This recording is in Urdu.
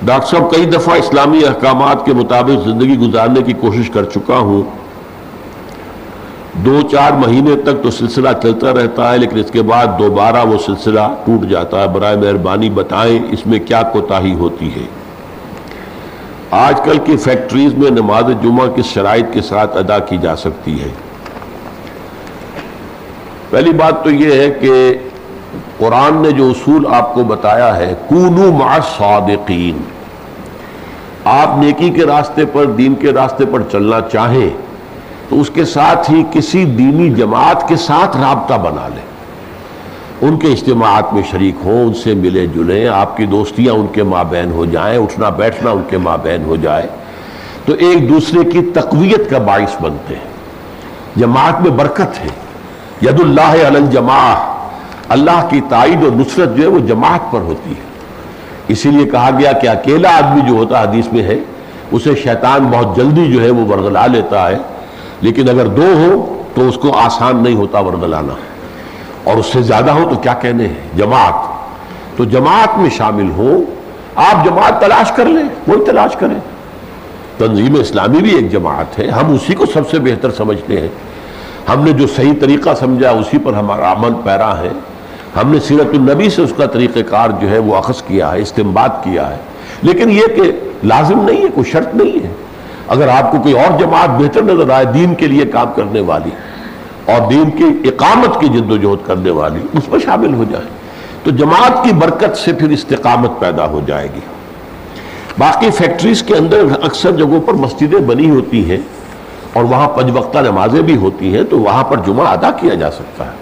ڈاکٹر صاحب کئی دفعہ اسلامی احکامات کے مطابق زندگی گزارنے کی کوشش کر چکا ہوں، 2-4 مہینے تک تو سلسلہ چلتا رہتا ہے، لیکن اس کے بعد دوبارہ وہ سلسلہ ٹوٹ جاتا ہے۔ برائے مہربانی بتائیں اس میں کیا کوتاہی ہوتی ہے؟ آج کل کی فیکٹریز میں نماز جمعہ کس شرائط کے ساتھ ادا کی جا سکتی ہے؟ پہلی بات تو یہ ہے کہ قرآن نے جو اصول آپ کو بتایا ہے، کونوا مع الصادقین، آپ نیکی کے راستے پر، دین کے راستے پر چلنا چاہیں تو اس کے ساتھ ہی کسی دینی جماعت کے ساتھ رابطہ بنا لیں، ان کے اجتماعات میں شریک ہوں، ان سے ملے جلیں، آپ کی دوستیاں ان کے مابین ہو جائیں، اٹھنا بیٹھنا ان کے مابین ہو جائے، تو ایک دوسرے کی تقویت کا باعث بنتے ہیں۔ جماعت میں برکت ہے، ید اللہ علی الجماع، اللہ کی تائید اور نصرت جو ہے وہ جماعت پر ہوتی ہے۔ اسی لیے کہا گیا کہ اکیلا آدمی جو ہوتا حدیث میں ہے اسے شیطان بہت جلدی جو ہے وہ ورغلا لیتا ہے، لیکن اگر 2 ہو تو اس کو آسان نہیں ہوتا ورغلانا، اور اس سے زیادہ ہو تو کیا کہنے ہیں، جماعت۔ تو جماعت میں شامل ہو، آپ جماعت تلاش کر لیں، وہی تلاش کریں۔ تنظیم اسلامی بھی ایک جماعت ہے، ہم اسی کو سب سے بہتر سمجھتے ہیں، ہم نے جو صحیح طریقہ سمجھا اسی پر ہمارا عمل پیرا ہے، ہم نے سیرت النبی سے اس کا طریقہ کار جو ہے وہ اخذ کیا ہے، استنباط کیا ہے، لیکن یہ کہ لازم نہیں ہے، کوئی شرط نہیں ہے۔ اگر آپ کو کوئی اور جماعت بہتر نظر آئے دین کے لیے کام کرنے والی اور دین کی اقامت کی جدوجہد کرنے والی، اس میں شامل ہو جائیں، تو جماعت کی برکت سے پھر استقامت پیدا ہو جائے گی۔ باقی فیکٹریز کے اندر اکثر جگہوں پر مسجدیں بنی ہوتی ہیں اور وہاں 5 وقتہ نمازیں بھی ہوتی ہیں، تو وہاں پر جمعہ ادا کیا جا سکتا ہے۔